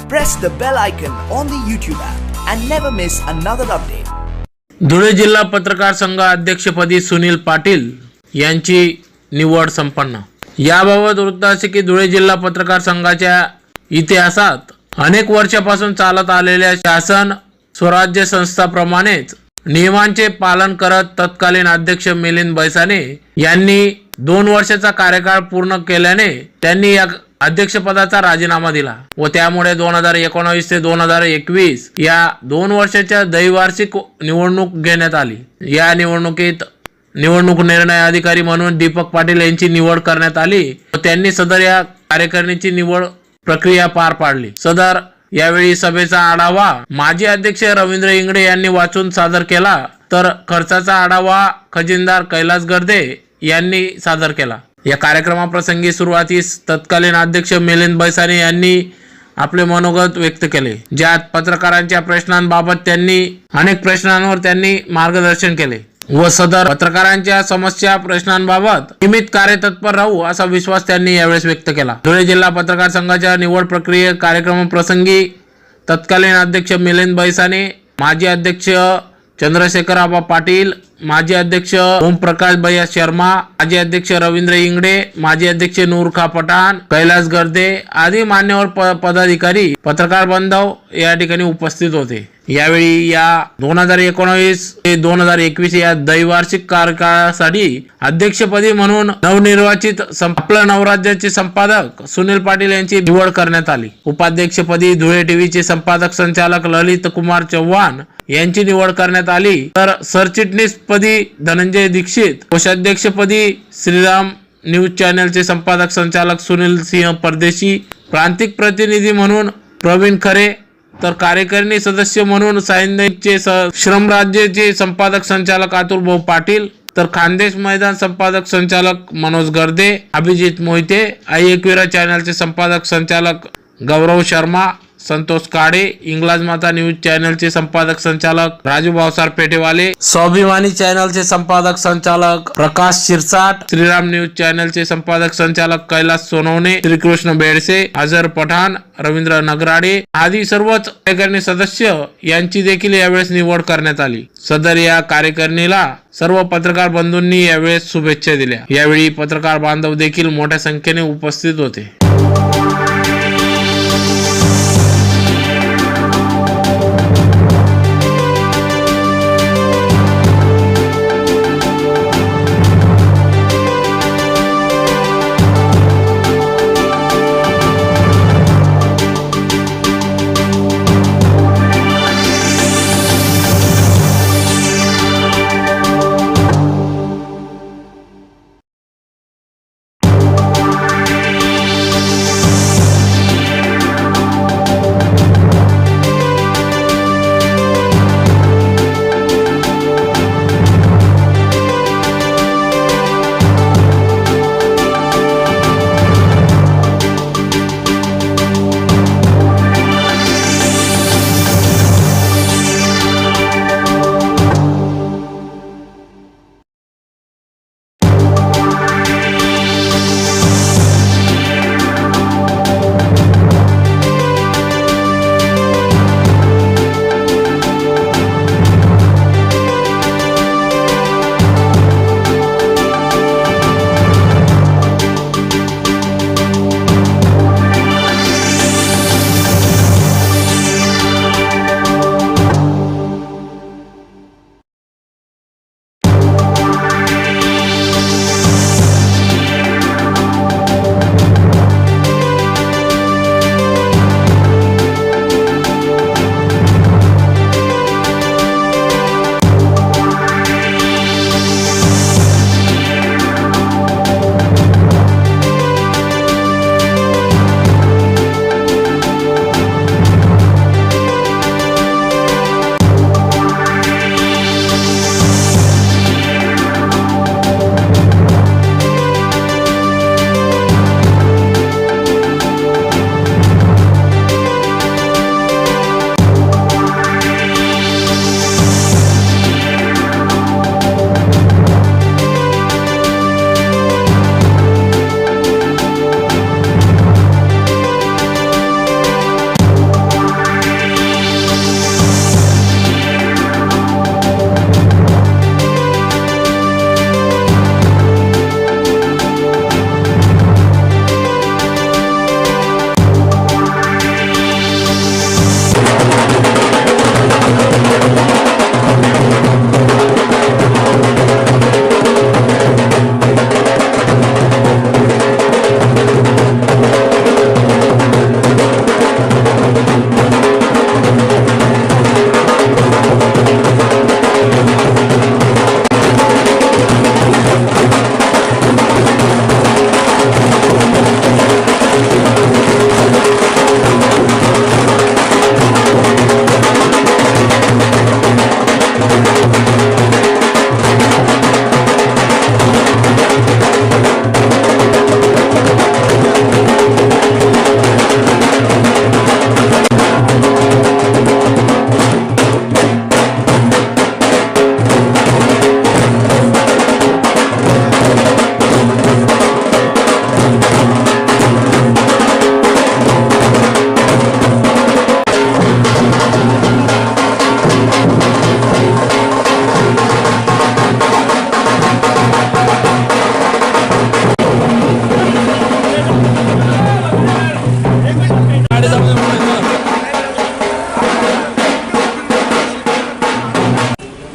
Press the bell icon on the YouTube app and never miss another update. Dhule जिल्हा पत्रकार संघ अध्यक्षपदी सुनील पाटील यांची निवड संपन्न। याबाबत वृत्त असे की धुळे जिल्हा पत्रकार संघाच्या इतिहासात अनेक वर्षापासून चालत आलेल्या शासन स्वराज्य संस्थाप्रमाणेच नियमांचे पालन करत तत्कालीन अध्यक्ष मिलिंद बैसाने यांनी 2 वर्षाचा कार्यकाळ पूर्ण केल्याने त्यांनी या अध्यक्षपदाचा राजीनामा दिला व त्यामुळे 2019 ते 2021 या 2 वर्षाच्या द्वैवार्षिक निवडणूक घेण्यात आली। या निवडणुकीत निवडणूक निर्णय अधिकारी म्हणून दीपक पाटील यांची निवड करण्यात आली व त्यांनी सदर या कार्यकारिणीची निवड प्रक्रिया पार पाडली। सदर यावेळी सभेचा आढावा माजी अध्यक्ष रवींद्र इंगडे यांनी वाचून सादर केला, तर खर्चाचा आढावा खजिनदार कैलास गर्दे यांनी सादर केला। या कार्यक्रमाप्रसंगी सुरुवातीस तत्कालीन अध्यक्ष मिलिंद बैसाने यांनी आपले मनोगत व्यक्त केले, ज्यात पत्रकारांच्या प्रश्नांबाबत अनेक प्रश्नांवर त्यांनी मार्गदर्शन केले व सदर पत्रकारांच्या समस्या प्रश्नांबाबत नियमित कार्यतत्पर राहू असा विश्वास त्यांनी यावेळेस व्यक्त केला। धुळे जिल्हा पत्रकार संघाच्या निवड प्रक्रिये कार्यक्रमाप्रसंगी तत्कालीन अध्यक्ष मिलिंद बैसाने, माजी अध्यक्ष चंद्रशेखर आबा पाटील, माजी अध्यक्ष ओमप्रकाश भैया शर्मा, माजी अध्यक्ष रवींद्र इंगडे, माजी अध्यक्ष नूरखा पठाण, कैलास गर्दे आदी मान्यवर पदाधिकारी, पत्रकार बांधव या ठिकाणी उपस्थित होते। यावेळी या 2019 ते 2021 या द्वैवार्षिक कार्यकाळासाठी अध्यक्षपदी म्हणून नवनिर्वाचित आपलं नवराज्याचे संपादक सुनील पाटील यांची निवड करण्यात आली। उपाध्यक्षपदी धुळे टीव्हीचे संपादक संचालक ललित कुमार चव्हाण यांची निवड करण्यात आली, तर सरचिटणीस पदी धनंजय दीक्षित, कोषाध्यक्षपदी श्रीराम न्यूज चॅनलचे संपादक संचालक सुनील सिंह परदेशी, प्रांतिक प्रतिनिधी म्हणून प्रवीण खरे, तर कार्यकारिणी सदस्य म्हणून साहित्यचे श्रमराज्याचे संपादक संचालक अतुल भाऊ पाटील, तर खानदेश मैदान संपादक संचालक मनोज गर्दे, अभिजित मोहिते, आई एकविरा चॅनलचे संपादक संचालक गौरव शर्मा, संतोष काळे, इंग्लज माता न्यूज चॅनलचे संपादक संचालक राजू भावसार पेटेवाले, स्वाभिमानी चॅनलचे संपादक संचालक प्रकाश शिरसाट, श्रीराम न्यूज चॅनलचे संपादक संचालक कैलास सोनवणे, श्रीकृष्ण बेडसे, अजर पठाण, रवींद्र नगराडे आदी सर्वच कार्यकारिणी सदस्य यांची देखील यावेळेस निवड करण्यात आली। सदर या कार्यकारिणीला सर्व पत्रकार बंधूंनी यावेळेस शुभेच्छा दिल्या। यावेळी पत्रकार बांधव देखील मोठ्या संख्येने उपस्थित होते।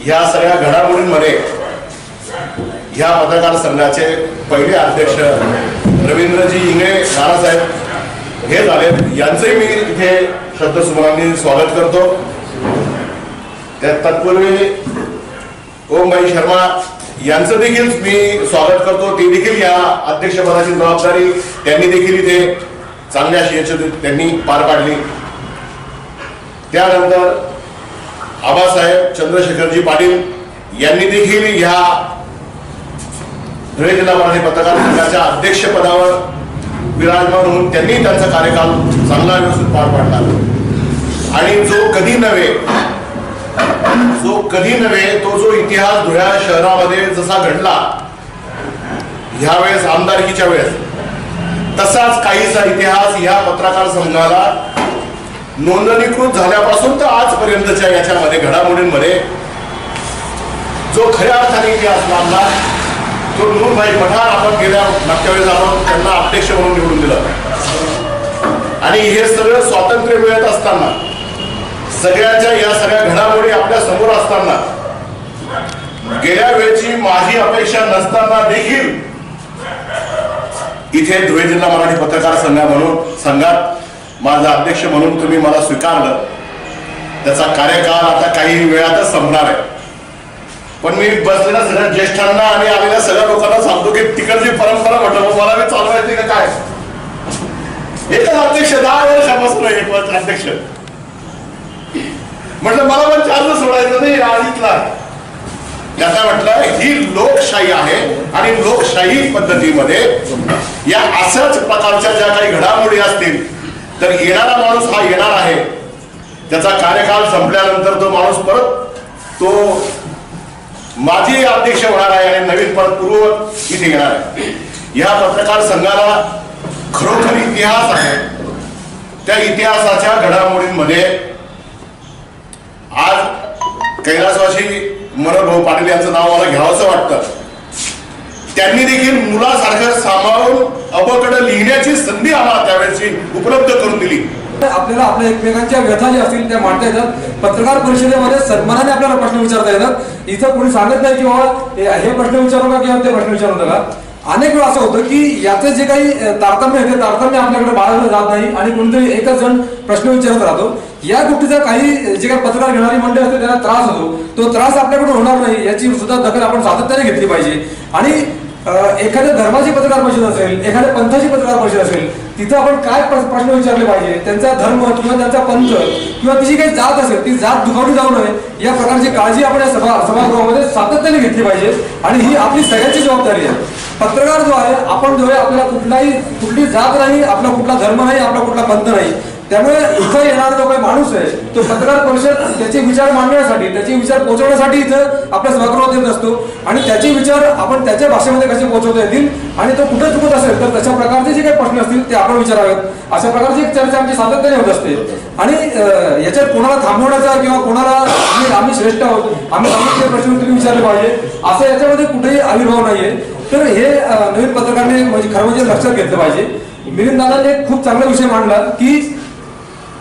ह्या सगळ्या घडामोडींमध्ये ह्या पत्रकार संघाचे पहिले अध्यक्ष रवींद्रजी इंगळे नानासाहेब हे झाले, यांचंही मी इथे श्रद्धासुमनांनी स्वागत करतो. त्या तत्पूर्वी ओमभाई शर्मा यांचं देखील मी स्वागत करतो. ते देखील या अध्यक्षपदाची जबाबदारी त्यांनी देखील इथे चांगल्या यशस्वी त्यांनी पार पाडली. त्यानंतर आबासाहेब चंद्रशेखरजी पाटील यांनी देखील ह्या धुळे जिल्हा मराठी पत्रकार संघाच्या अध्यक्षपदावर विराजमान होऊन त्यांनी त्यांचा कार्यकाल चांगला व्यवस्थित पार पाडला. आणि जो कधी नव्हे तो जो इतिहास धुळे शहरामध्ये जसा घडला ह्यावेळेस आमदारकीच्या वेळेस, तसाच काहीसा इतिहास ह्या पत्रकार संघाला नोंदणीकृत झाल्यापासून तर आजपर्यंतच्या याच्यामध्ये घडामोडींमध्ये जो खऱ्या अर्थाने इतिहास मानला तो नूरभाई पठार आपण गेल्या मागच्या वेळेस आपण त्यांना अध्यक्ष म्हणून निवडून दिलं. आणि हे सगळं स्वातंत्र्य मिळत असताना, सगळ्यांच्या या सगळ्या घडामोडी आपल्या समोर असताना, गेल्या वेळची माझी अपेक्षा नसताना देखील इथे धुळे जिल्हा मराठी पत्रकार संघात माझा अध्यक्ष म्हणून तुम्ही मला स्वीकारलं. त्याचा कार्यकाल आता काही वेळातच संपणार आहे. पण मी बसलेल्या सगळ्या ज्येष्ठांना आणि आलेल्या सगळ्या लोकांना सांगतो की तिकडची परंपरा म्हटलं मला मी चालवायची का काय, एकच अध्यक्ष 10 वर्षापासून एक वर्ष अध्यक्ष म्हटलं, मला पण चार्ज सोडायचं नाही आधीतला. त्याचा म्हटलं ही लोकशाही आहे आणि लोकशाही पद्धतीमध्ये या अशाच प्रकारच्या ज्या काही घडामोडी असतील तर येणारा माणूस हा येणार आहे. त्याचा कार्यकाल संपल्यानंतर तो माणूस परत तो माजी अध्यक्ष होणार आहे आणि नवीन परत पूर्व इथे येणार आहे. या पत्रकार संघाला खरोखर इतिहास आहे. त्या इतिहासाच्या घडामोडींमध्ये आज कैलासवासी मनोहर भाऊ पाटील यांचं नाव मला घ्यावंसं वाटतं. त्यांनी देखील मुलासारखं सांभाळून अबकडे लिहिण्याची संधी आम्हाला त्यावेळेची उपलब्ध करून दिली. आपल्याला आपल्या एकमेकांच्या व्यथा ज्या असतील त्या मांडता येतात. पत्रकार परिषदेमध्ये सन्मानाने आपल्याला प्रश्न विचारता येतात. इथं कोणी सांगत नाही की बाबा हे प्रश्न विचारू का किंवा ते प्रश्न विचारू नका. अनेक वेळा असं होतं की याचं जे काही तारतम्य आहे ते तारतम्य आपल्याकडे बाळगलं जात नाही आणि कोणीतरी एकच जण प्रश्न विचारत राहतो. या गोष्टीचा काही जे काही पत्रकार घेणारी मंडळी असते त्यांना त्रास होतो. तो त्रास आपल्याकडून होणार नाही याची सुद्धा दखल आपण सातत्याने घेतली पाहिजे. आणि एखाद्या धर्माची पत्रकार परिषद असेल, एखाद्या पंथाची पत्रकार परिषद असेल, तिथं आपण काय प्रश्न विचारले पाहिजे, त्यांचा धर्म किंवा त्यांचा पंथ किंवा तिची काही जात असेल ती जात दुखावली जाऊ नये या प्रकारची काळजी आपण या सभागृहामध्ये सातत्याने घेतली पाहिजे. आणि ही आपली सगळ्यांची जबाबदारी आहे. पत्रकार जो आहे, आपण जो आहे, आपल्याला कुठली जात नाही, आपला कुठला धर्म नाही, आपला कुठला पंथ नाही. त्यामुळे इथं येणारा जो काही माणूस आहे तो पत्रकार परिषद त्याचे विचार मांडण्यासाठी, त्याचे विचार पोहोचवण्यासाठी इथं आपल्या सभागृहात येत असतो. आणि त्याचे विचार आपण त्याच्या भाषेमध्ये कसे पोहोचवता येतील आणि तो कुठे चुकत असेल तर तशा प्रकारचे जे काही प्रश्न असतील ते आपण विचारावेत. अशा प्रकारची एक चर्चा आमची सातत्याने होत असते. आणि याच्यात कोणाला थांबवण्याचा किंवा कोणाला आम्ही श्रेष्ठ आहोत, आम्ही सांगितले प्रश्न तुम्ही विचारले पाहिजे असं याच्यामध्ये कुठेही आविर्भाव नाहीये. तर हे नवीन पत्रकारांनी म्हणजे खरं म्हणजे लक्षात घेतलं पाहिजे. मिलिंद दादांनी एक खूप चांगला विषय मांडला की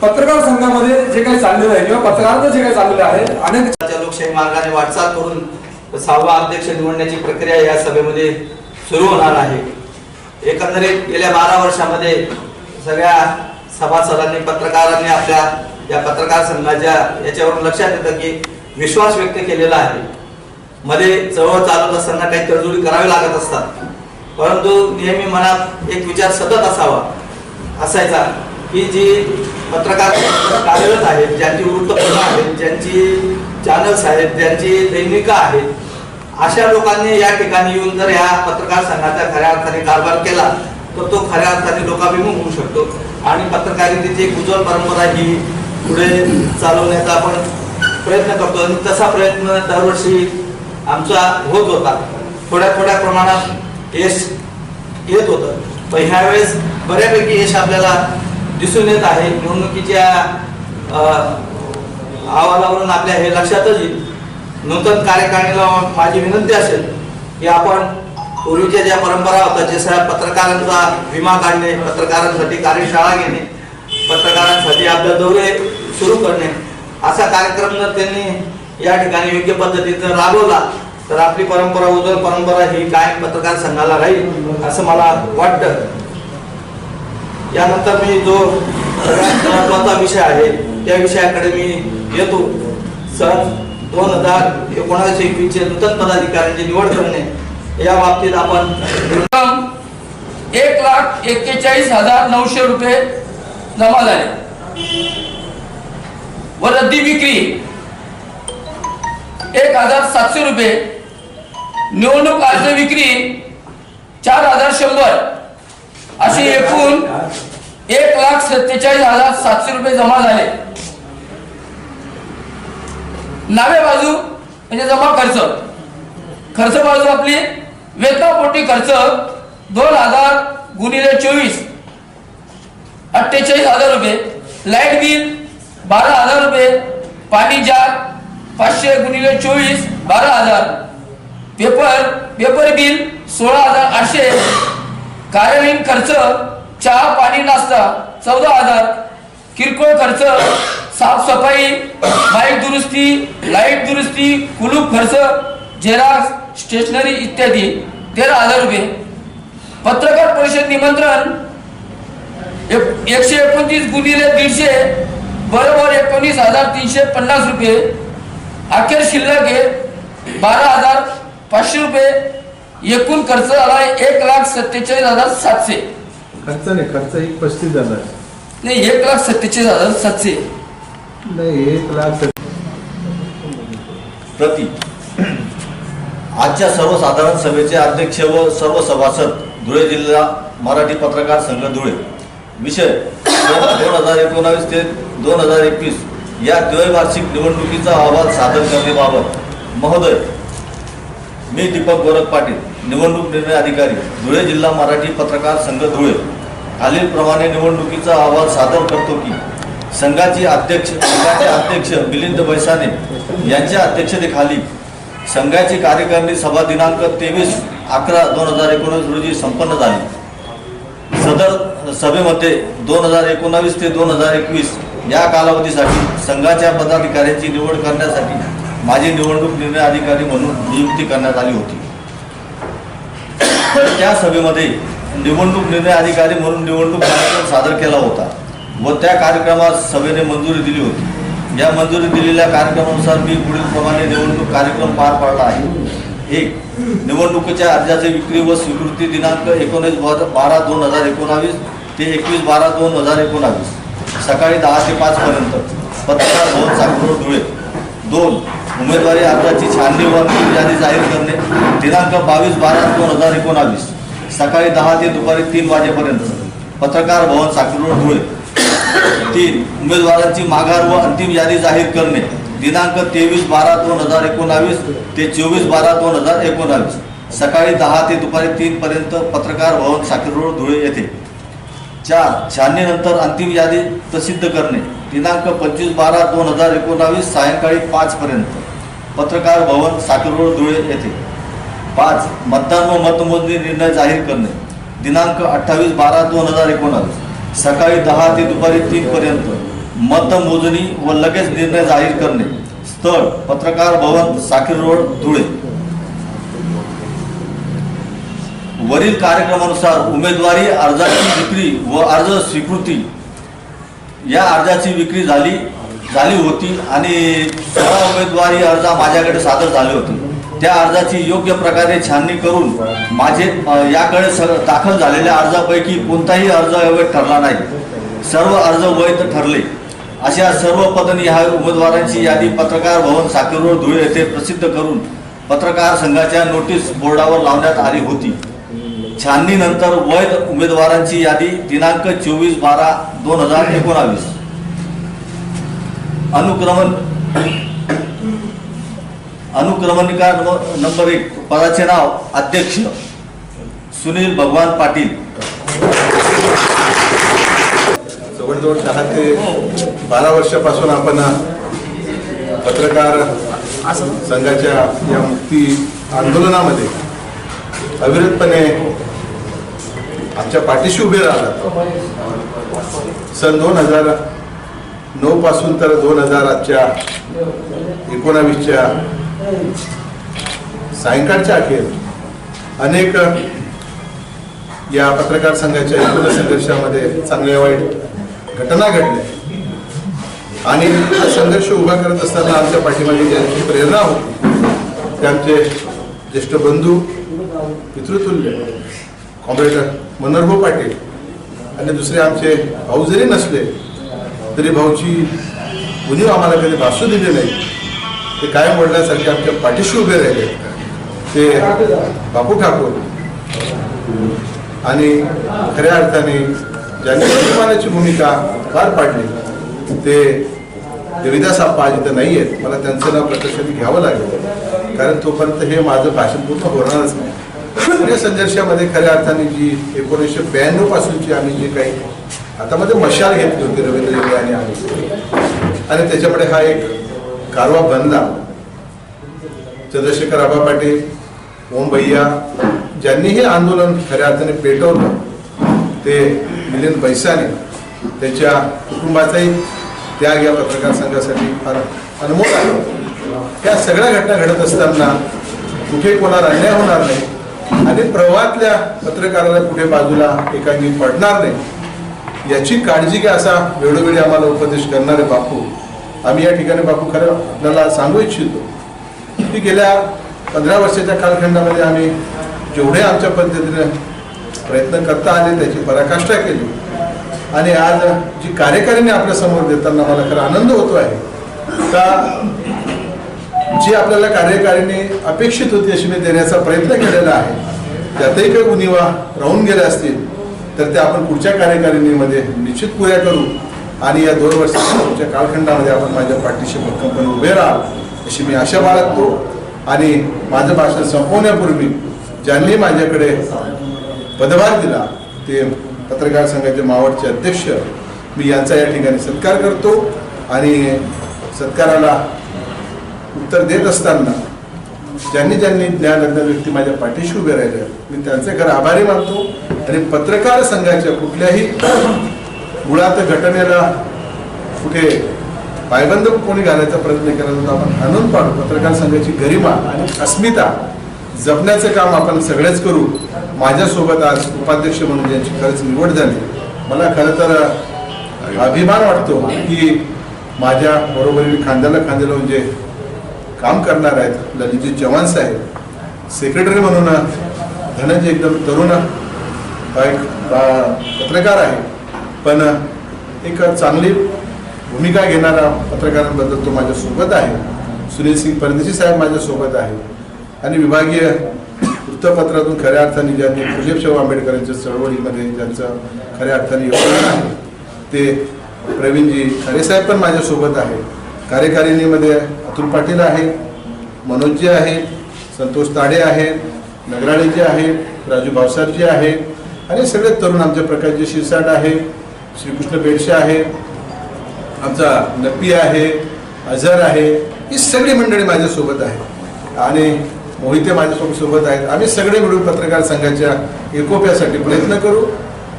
पत्रकार संघामध्ये जे काही चाललेलं आहे किंवा पत्रकारांचं जे काही चाललेलं आहे, अनेक लोकशाही मार्गाने वाटचाल करून 6वा अध्यक्ष निवडण्याची प्रक्रिया या सभेमध्ये सुरू होणार आहे. एकंदरीत गेल्या 12 वर्षामध्ये सगळ्या सभासदांनी, पत्रकारांनी आपल्या या पत्रकार संघाच्या याच्यावरून लक्षात येतं की विश्वास व्यक्त केलेला आहे. मध्ये चळवळ चालत असताना काही तडजोडी करावी लागत असतात, परंतु नेहमी मनात एक विचार सतत असायचा की जी पत्रकार कार्यरत आहेत, ज्यांची वृत्तपत्र आहेत, ज्यांची चॅनल्स आहेत, ज्यांची दैनिका आहेत, अशा लोकांनी या ठिकाणी येऊन जर या पत्रकार संघाचा खऱ्या अर्थाने कारभार केला तर तो खऱ्या अर्थाने लोकाभिमुख होऊ शकतो. आणि पत्रकारितेची एक उज्ज्वल परंपरा ही पुढे चालवण्याचा आपण प्रयत्न करतो. आणि तसा प्रयत्न दरवर्षी आमचा होत होता. थोड्या प्रमाणात यश येत होतं, पण ह्यावेळेस बऱ्यापैकी यश आपल्याला दिसून येत आहे. निवडणुकीच्या अहवालावरून आपल्या हे लक्षातच येईल. नूतन कार्यकारिणीला माझी विनंती असेल की आपण पूर्वीच्या ज्या परंपरा होत्या, जसं पत्रकारांचा विमा काढणे, पत्रकारांसाठी कार्यशाळा घेणे, पत्रकारांसाठी आपले दौरे सुरू करणे, असा कार्यक्रम जर त्यांनी या ठिकाणी योग्य पद्धतीने राबवला तर आपली परंपरा, उज्ज्वल परंपरा ही कायम पत्रकार संघाला राहील असं मला वाटतं. यानंतर मी जो महत्त्वाचा विषय आहे त्या विषयाकडे मी येतो. सन 2019-21 चे नूतन पदाधिकाऱ्यांची निवड करणे या बाबतीत आपण 1,41,900 रुपये जमा झाले व रद्दी विक्री 1,700 रुपये. निवडणूक अर्ज विक्री 4,100 अशी एकूण 1,47,700 रुपये जमा झाले. नावे बाजू म्हणजे जमा खर्च बाजू आपली वेतनापोटी खर्च 2,000 गुणिले 24 48,000 रुपये. लाईट बिल 12,000 रुपये. पाणी जार 500 गुणिले 24 12,000. Paper bill 16,800. कार्यालयीन खर्च चहा पाणी नाश्ता 14,000. किरकोळ खर्च साफसफाई, बाईक दुरुस्ती, लाईट दुरुस्ती, कुलूप खर्च, झेरॉक्स, स्टेशनरी इत्यादी 13,000 रुपये. पत्रकार परिषद निमंत्रण 129 गुणिले 150 बरोबर 19,350 रुपये. अखेर शिल्लक आहे 12,500 रुपये. एकूण खर्च आला 1,47,700. खर्च नाही, खर्च 35,000 नाही 1,47,700 नाही 1,00,000 प्रति. आजच्या सर्वसाधारण सभेचे अध्यक्ष व सर्व सभासद धुळे जिल्हा मराठी पत्रकार संघ धुळे. विषय 2019 ते 2021 या द्वैवार्षिक निवडणुकीचा अहवाल सादर करण्याबाबत. महोदय, मी दीपक गोरख पाटील, निवडणूक निर्णय अधिकारी, धुळे जिल्हा मराठी पत्रकार संघ धुळे, खालीलप्रमाणे निवडणुकीचा अहवाल सादर करतो की संघाचे अध्यक्ष मिलिंद बैसाने यांच्या अध्यक्षतेखाली संघाची कार्यकारिणी सभा दिनांक 23/11/2019 रोजी संपन्न झाली. सदर सभेमध्ये 2019 ते 2021 या कालावधीसाठी संघाच्या पदाधिकाऱ्यांची निवड करण्यासाठी माझी निवडणूक निर्णय अधिकारी म्हणून नियुक्ती करण्यात आली होती. त्या सभेमध्ये निवडणूक निर्णय अधिकारी म्हणून निवडणूक कार्यक्रम सादर केला होता व त्या कार्यक्रमास सभेने मंजुरी दिली होती. या मंजुरी दिलेल्या कार्यक्रमानुसार मी पुढील प्रमाणे निवडणूक कार्यक्रम पार पाडला आहे. 1. निवडणुकीच्या अर्जाची विक्री व स्वीकृती दिनांक 19/12/2019 ते 21/12/2019 सकाळी 10 ते 5 पर्यंत पत्रकार भवन साकरोड धुळे. 2. उमेदवारी अर्जाची छाननी व अंतिम यादी जाहीर करणे दिनांक 22/12/2019 सकाळी 10 ते दुपारी 3 वाजेपर्यंत पत्रकार भवन साकरोड धुळे. 3. उमेदवारांची माघार व अंतिम यादी जाहीर करणे दिनांक 23/12/2019 ते 24/12/2019 सकाळी 10 ते दुपारी 3 पर्यंत पत्रकार भवन साकरोड धुळे येथे. 4. छाननीनंतर अंतिम यादी प्रसिद्ध करणे दिनांक 25/12/2019 सायंकाळी 5 पर्यंत पत्रकार भवन साकरोड धुळे येथे. 5. मतदान व मतमोजणी निर्णय जाहीर करणे दिनांक 28/12/2019 सकाळी 10 ते दुपारी 3 पर्यंत मतमोजणी व लगेच निर्णय जाहीर करणे. स्थळ पत्रकार भवन साकरोड धुळे. वरील कार्यक्रमानुसार उमेदवारी अर्जाची विक्री व अर्ज स्वीकृती या अर्जाची विक्री झाली होती आणि 16 उमेदवारी अर्ज माझ्याकडे सादर झाले होते. त्या अर्जाची योग्य प्रकारे छाननी करून माझे याकडे दाखल झालेल्या अर्जापैकी कोणताही अर्ज अवैध ठरला नाही. सर्व अर्ज वैध ठरले. अशा सर्व पदनिहाय उमेदवारांची यादी पत्रकार भवन साकरोड धुळे येथे प्रसिद्ध करून पत्रकार संघाच्या नोटीस बोर्डावर लावण्यात आली होती. छाननीनंतर वैध उमेदवारांची यादी दिनांक 24/12/2019 अनुक्रमणिका नंबर 1 पदाचे नाव अध्यक्ष सुनील भगवान पाटील. जवळजवळ 10 ते 12 वर्षापासून आपण पत्रकार संघाच्या या मुक्ती आंदोलनामध्ये अविरतपणे आमच्या पाठीशी उभे राहिला. सन 9 पासून तर 2000च्या 19च्या सायंकाळच्या अखेर अनेक या पत्रकार संघाच्या एकूण संघर्षामध्ये चांगल्या वाईट घटना घडल्या आणि हा संघर्ष उभा करत असताना आमच्या पाठीमागे ज्यांची प्रेरणा होती ते आमचे ज्येष्ठ बंधू पितृतुल्य कॉम्रेड मनोहरभाऊ पाटील आणि दुसरे आमचे भाऊ जरी नसले तरी भाऊची उणीव आम्हाला कधी भासू दिली नाही. ते कायम वडिलांसारखे आमच्या पाठीशी उभे राहिले. ते बापू ठाकूर आणि खऱ्या अर्थाने ज्यांनी अभिमानाची भूमिका पार पाडली ते देविदास आप्पा आज इथं नाही आहेत. मला त्यांचं नाव प्रत्यक्षाने घ्यावं लागेल कारण तोपर्यंत हे माझं भाषण पूर्ण होणारच नाही. या संघर्षामध्ये खऱ्या अर्थाने जी 1992 पासूनची आम्ही जी काही हातामध्ये मशाल घेतली होती रवींद्र आणि आम्ही आणि त्याच्यामुळे हा एक कारवा बनला. चंद्रशेखर आबा पाटील, ओम भैया ज्यांनी हे आंदोलन खऱ्या अर्थाने पेटवलं ते मिलिंद बैसाने त्याच्या कुटुंबाचाही त्याग या पत्रकार संघासाठी फार अनमोल आहे. त्या सगळ्या घटना घडत असताना कुठे कोणाला अन्याय होणार नाही आणि प्रवाहातल्या पत्रकाराला कुठे बाजूला एकांगी पडणार नाही याची काळजी घ्या असा वेळोवेळी आम्हाला उपदेश करणारे बापू आम्ही या ठिकाणी बापू खरं आपल्याला सांगू इच्छितो की गेल्या 15 वर्षाच्या कालखंडामध्ये आम्ही जेवढे आमच्या पद्धतीने प्रयत्न करता आले त्याची पराकाष्ठा केली आणि आज जी कार्यकारिणी आपल्या समोर देताना मला खरं आनंद होतो आहे का जी आपल्याला कार्यकारिणी अपेक्षित होती अशी मी देण्याचा प्रयत्न केलेला आहे. त्यातही काही उणीवा राहून गेल्या असतील तर त्या आपण पुढच्या कार्यकारिणीमध्ये निश्चित पुऱ्या करू आणि या 2 वर्षाच्या कालखंडामध्ये आपण माझ्या पाठीशी भक्कमपणे उभे राहाल अशी मी आशा बाळगतो. आणि माझं भाषण संपवण्यापूर्वी ज्यांनी माझ्याकडे पदभार दिला ते पत्रकार संघाचे मावळचे अध्यक्ष मी यांचा या ठिकाणी सत्कार करतो आणि सत्काराला उत्तर देत असताना ज्यांनी ज्ञानज्ञ व्यक्ती माझ्या पाठीशी उभे राहिले मी त्यांचे खरं आभारी मानतो. आणि पत्रकार संघाच्या कुठल्याही मुळात घटनेला कुठे पायबंद कोणी घालायचा प्रयत्न केला तर आपण आणून पाडू. पत्रकार संघाची गरिमा आणि अस्मिता जपण्याचं काम आपण सगळेच करू. माझ्यासोबत आज उपाध्यक्ष म्हणून ज्यांची खरंच निवड झाली मला खरं तर अभिमान वाटतो की माझ्या बरोबरीने खांद्याला खांदे लावून जे काम करणार आहेत ललितजी चव्हाण साहेब, सेक्रेटरी म्हणून धनंजय एकदम तरुण एक पत्रकार आहे पण एक चांगली भूमिका घेणारा पत्रकारांबद्दल तो माझ्यासोबत आहे. सुनील सिंग परदेशी साहेब माझ्यासोबत आहे आणि विभागीय वृत्तपत्रातून खऱ्या अर्थाने ज्यांनी फुलेशाह आंबेडकरांच्या चळवळीमध्ये ज्यांचं खऱ्या अर्थाने योगदान आहे ते प्रवीणजी खरेसाहेब पण माझ्यासोबत आहे. कार्यकारिणीमध्ये अतुल पाटील आहेत, मनोजजी आहेत, संतोष ताडे आहेत, नगराळेजी आहेत, राजू भावसारजी आहेत आणि सगळे तरुण आमच्या प्रकाशजी शिरसाट आहेत, श्रीकृष्ण बेडशे आहेत, आमचा नप्पी आहे, अझर आहे. ही सगळी मंडळी माझ्यासोबत आहे आणि मोहिते माझ्यासोबत आहेत. आम्ही सगळे मिळून पत्रकार संघाच्या एकोप्यासाठी प्रयत्न करू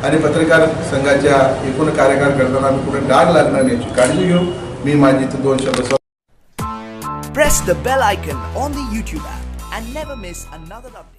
आणि पत्रकार संघाच्या एकूण कार्यकाळ करताना आम्ही कुठे डाग लागणार नाही याची काळजी घेऊ. मी माझी 2 शब्द Press the bell icon on the YouTube app and never miss another update.